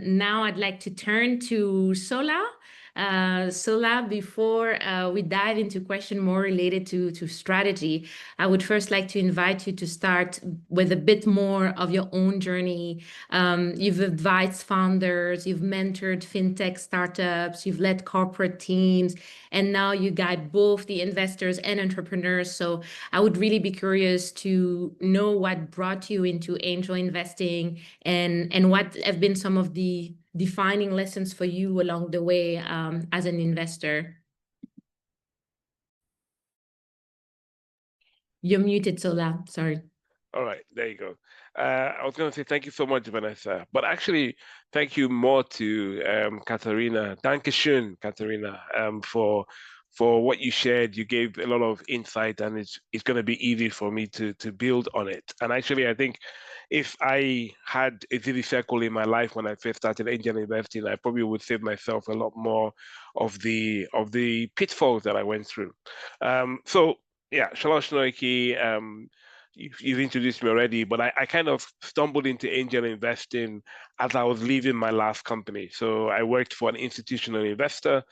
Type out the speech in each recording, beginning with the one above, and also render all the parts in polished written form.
Now I'd like to turn to Sola. Sola, before we dive into question more related to strategy, I would first like to invite you to start with a bit more of your own journey. You've advised founders, you've mentored fintech startups, you've led corporate teams, and now you guide both the investors and entrepreneurs. So I would really be curious to know what brought you into angel investing and what have been some of the defining lessons for you along the way as an investor. You're muted, Sola. Sorry. All right, there you go. I was going to say thank you so much, Vanessa, but actually, thank you more to Katharina. Dankeschön, Katharina, for what you shared. You gave a lot of insight, and it's going to be easy for me to build on it. And actually, I think if I had a Zilli circle in my life when I first started angel investing, I probably would save myself a lot more of the pitfalls that I went through. So yeah, Olusola Osinoiki, you've introduced me already, but I kind of stumbled into angel investing as I was leaving my last company. So I worked for an institutional investor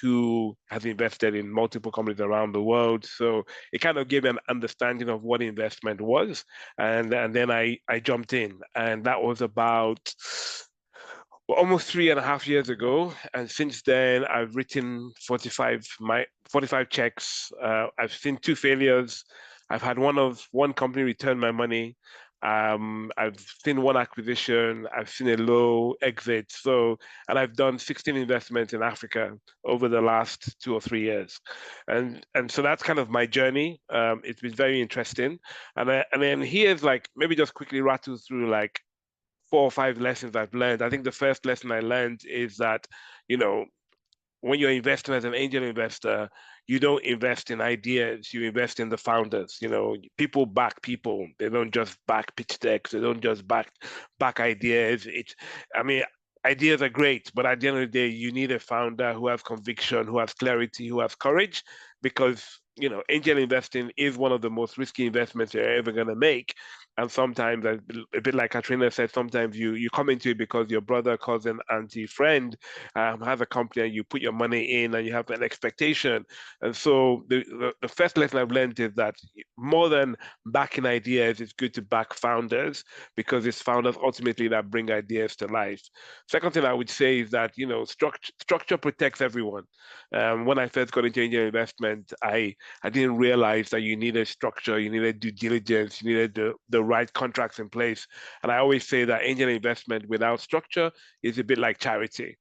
who has invested in multiple companies around the world. So it kind of gave me an understanding of what investment was. And then I jumped in, and that was about almost 3.5 years ago. And since then, I've written 45 checks. I've seen 2 failures. I've had one company return my money. I've seen 1 acquisition. I've seen a low exit. And I've done 16 investments in Africa over the last 2 or 3 years. And so that's kind of my journey. It's been very interesting. And then here's like, maybe just quickly rattle through like 4 or 5 lessons I've learned. I think the first lesson I learned is that, when you're investing as an angel investor, you don't invest in ideas, you invest in the founders. People back people. They don't just back pitch decks. They don't just back ideas. Ideas are great, but at the end of the day, you need a founder who has conviction, who has clarity, who has courage, because angel investing is one of the most risky investments you're ever going to make. And sometimes, a bit like Katrina said, sometimes you come into it because your brother, cousin, auntie, friend has a company, and you put your money in and you have an expectation. And so the first lesson I've learned is that more than backing ideas, it's good to back founders, because it's founders ultimately that bring ideas to life. Second thing I would say is that, structure protects everyone. When I first got into angel investment, I didn't realize that you needed structure, you needed due diligence, you needed the right contracts in place. And I always say that angel investment without structure is a bit like charity.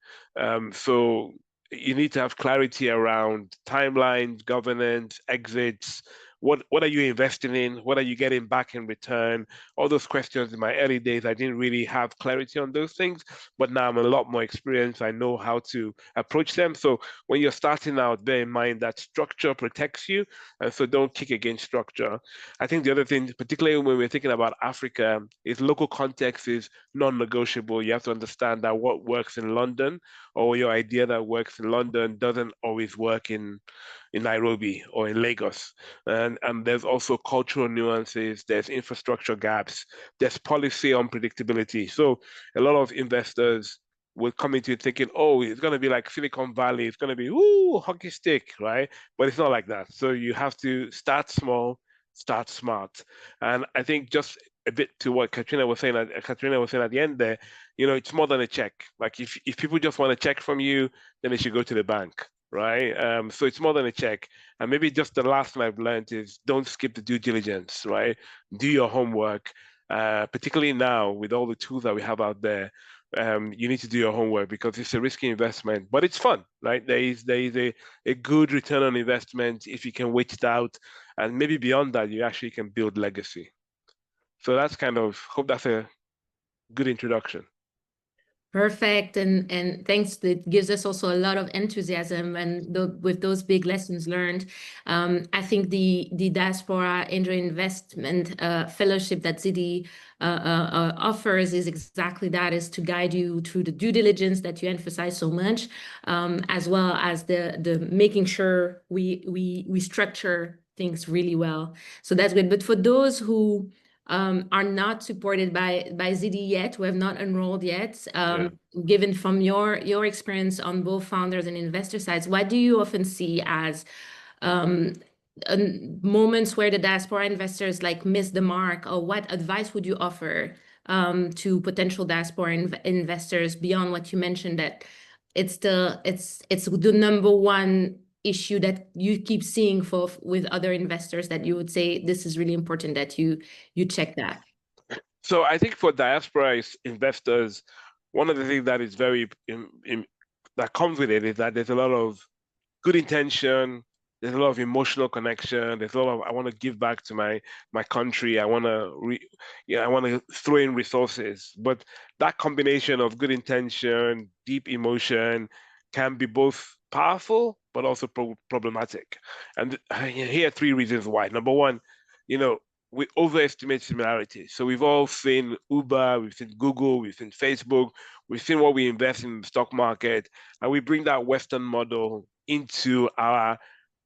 So you need to have clarity around timelines, governance, exits. What are you investing in? What are you getting back in return? All those questions in my early days, I didn't really have clarity on those things, but now I'm a lot more experienced. I know how to approach them. So when you're starting out, bear in mind that structure protects you, and so don't kick against structure. I think the other thing, particularly when we're thinking about Africa, is local context is non-negotiable. You have to understand that what works in London, or your idea that works in London, doesn't always work in Nairobi or in Lagos. And there's also cultural nuances, there's infrastructure gaps, there's policy unpredictability. So a lot of investors will come into it thinking, oh, it's going to be like Silicon Valley, it's going to be, ooh, hockey stick, right? But it's not like that. So you have to start small, start smart. And I think just a bit to what Katrina was saying at the end there, it's more than a check. Like if people just want a check from you, then they should go to the bank, right? So it's more than a check. And maybe just the last thing I've learned is don't skip the due diligence, right? Do your homework, particularly now with all the tools that we have out there. You need to do your homework, because it's a risky investment, but it's fun, right? There is a good return on investment if you can wait it out, and maybe beyond that, you actually can build legacy. So that's hope that's a good introduction. Perfect, and thanks. That gives us also a lot of enthusiasm, and with those big lessons learned, I think the Diaspora Angel Investment Fellowship that Zilli offers is exactly that: is to guide you through the due diligence that you emphasize so much, as well as the making sure we structure things really well. So that's good. But for those who are not supported by ZD yet, who have not enrolled yet. Yeah. Given from your experience on both founders and investor sides, what do you often see as um, moments where the diaspora investors like miss the mark, or what advice would you offer to potential diaspora investors beyond what you mentioned, that it's the number one issue that you keep seeing with other investors, that you would say this is really important that you check that? So I think for diaspora investors, one of the things that is that comes with it is that there's a lot of good intention. There's a lot of emotional connection. There's a lot of I want to give back to my country. I want to I want to throw in resources. But that combination of good intention, deep emotion, can be both powerful but also problematic. And here are three reasons why. Number one, you know, we overestimate similarities. So we've all seen Uber, we've seen Google, we've seen Facebook, we've seen what we invest in the stock market, and we bring that Western model into our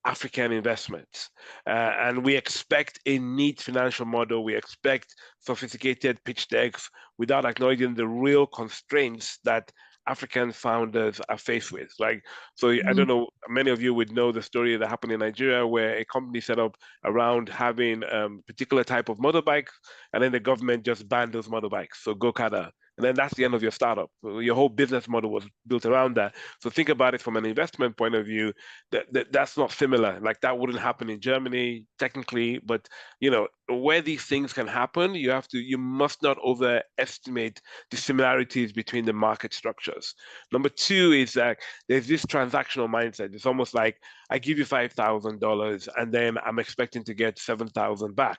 African investments. And we expect a neat financial model. We expect sophisticated pitch decks without acknowledging the real constraints that African founders are faced with. Like, so I don't know, many of you would know the story that happened in Nigeria where a company set up around having particular type of motorbikes, and then the government just banned those motorbikes. So go-kart, and then that's the end of your startup. Your whole business model was built around that. So think about it from an investment point of view. That's not similar. Like that wouldn't happen in Germany technically, but where these things can happen, you must not overestimate the similarities between the market structures. Number two is that there's this transactional mindset. It's almost like I give you $5,000 and then I'm expecting to get 7,000 back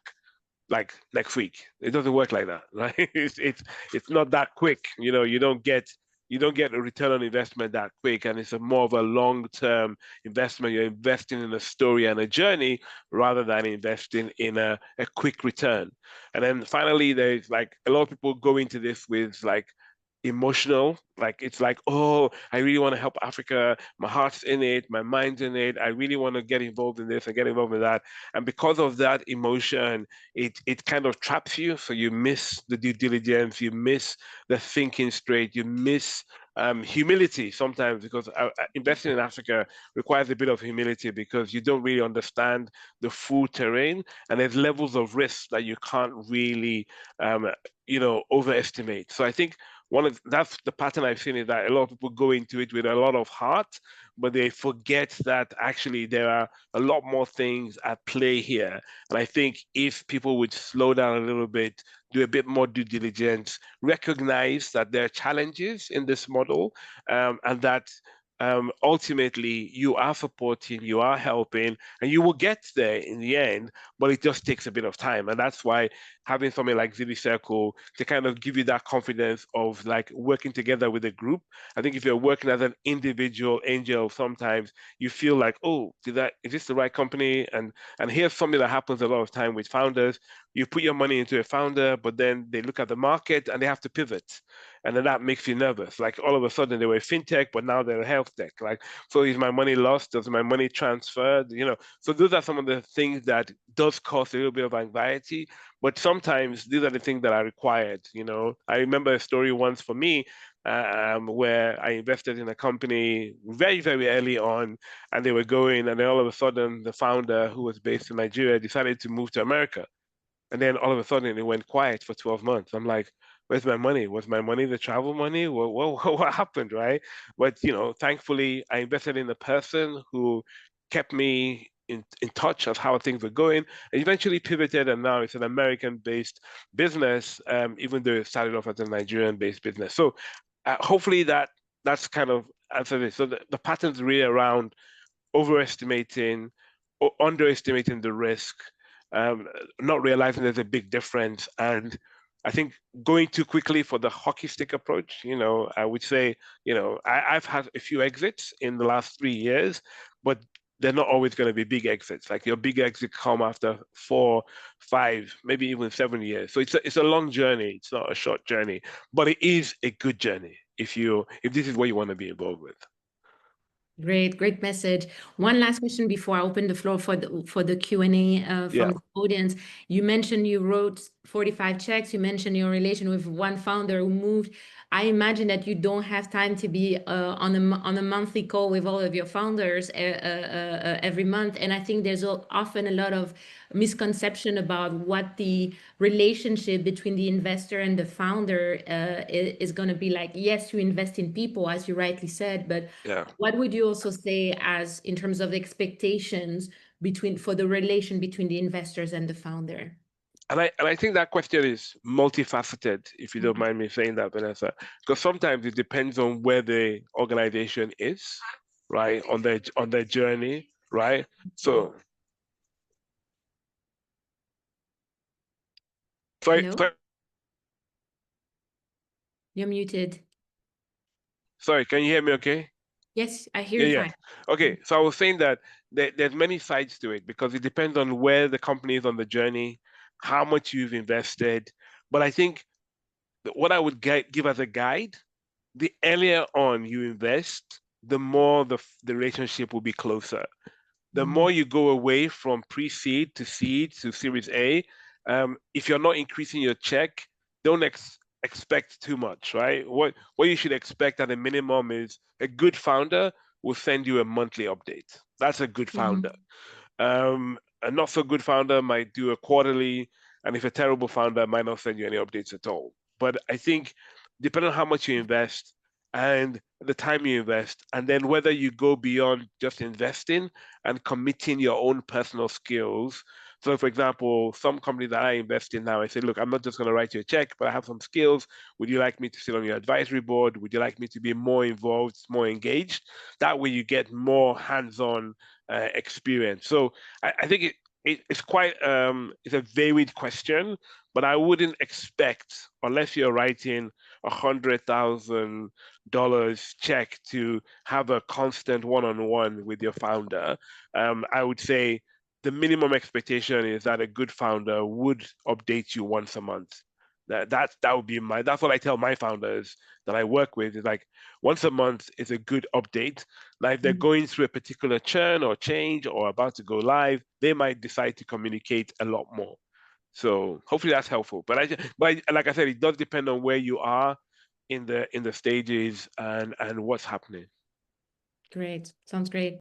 like next week. It doesn't work like that, right? It's not that quick. You don't get a return on investment that quick, and it's more of a long-term investment. You're investing in a story and a journey rather than investing in a quick return. And then finally, there's like a lot of people go into this with like emotional, like it's like, oh, I really want to help Africa. My heart's in it, my mind's in it. I really want to get involved in this and get involved in that. And because of that emotion, it kind of traps you. So you miss the due diligence, you miss the thinking straight, you miss humility sometimes, because investing in Africa requires a bit of humility because you don't really understand the full terrain, and there's levels of risk that you can't really overestimate. So I think that's the pattern I've seen, is that a lot of people go into it with a lot of heart, but they forget that actually there are a lot more things at play here. And I think if people would slow down a little bit, do a bit more due diligence, recognize that there are challenges in this model, and that ultimately you are supporting, you are helping, and you will get there in the end, but it just takes a bit of time. And that's why having something like ZD Circle to kind of give you that confidence of like working together with a group. I think if you're working as an individual angel, sometimes you feel like, oh, is this the right company? And here's something that happens a lot of time with founders. You put your money into a founder, but then they look at the market and they have to pivot. And then that makes you nervous. Like all of a sudden they were a fintech, but now they're a health tech. Like, so is my money lost? Does my money transferred? So those are some of the things that does cause a little bit of anxiety. But sometimes these are the things that are required. I remember a story once for me where I invested in a company very, very early on, and they were going, and then all of a sudden the founder, who was based in Nigeria, decided to move to America. And then all of a sudden it went quiet for 12 months. I'm like, where's my money? Was my money the travel money? What happened, right? But, thankfully, I invested in a person who kept me in touch of how things were going. I eventually pivoted, and now it's an American-based business, even though it started off as a Nigerian-based business. So hopefully that's kind of answered it. So the pattern's really around overestimating or underestimating the risk, not realizing there's a big difference. And I think going too quickly for the hockey stick approach, I would say, I've had a few exits in the last 3 years, but they're not always going to be big exits. Like your big exit come after 4, 5, maybe even 7 years. So it's a long journey. It's not a short journey, but it is a good journey if this is what you want to be involved with. Great message. One last question before I open the floor for the Q&A from Yeah. the audience. You mentioned you wrote 45 checks. You mentioned your relation with one founder who moved. I imagine that you don't have time to be on a monthly call with all of your founders every month. And I think there's often a lot of misconception about what the relationship between the investor and the founder is going to be like. Yes, you invest in people, as you rightly said, but Yeah. what would you also say as in terms of expectations for the relation between the investors and the founder? And I think that question is multifaceted, if you don't mind me saying that, Vanessa, because sometimes it depends on where the organization is, right, on their journey, right? So, Hello? You're muted. sorry, can you hear me okay? Yes, I hear Yeah, you yeah. fine. Okay, so I was saying that there's many sides to it because it depends on where the company is on the journey, how much you've invested. But I think what I would give as a guide, the earlier on you invest, the more the relationship will be closer. The more you go away from pre-seed to seed to Series A, if you're not increasing your check, don't expect too much, right? What you should expect at a minimum is a good founder will send you a monthly update. That's a good founder. A not so good founder might do a quarterly, and if a terrible founder might not send you any updates at all. But I think depending on how much you invest and the time you invest, and then whether you go beyond just investing and committing your own personal skills. So, for example, some company that I invest in now, I say, look, I'm not just going to write you a check, but I have some skills. Would you like me to sit on your advisory board? Would you like me to be more involved, more engaged? That way, you get more hands-on experience. So, I think it's quite it's a varied question, but I wouldn't expect unless you're writing $100,000 check to have a constant one-on-one with your founder. I would say the minimum expectation is that a good founder would update you once a month. That would be that's what I tell my founders that I work with is like once a month is a good update. Like if they're going through a particular churn or change or about to go live, they might decide to communicate a lot more. So hopefully that's helpful. But like I said, it does depend on where you are in the stages and what's happening. Great. Sounds great.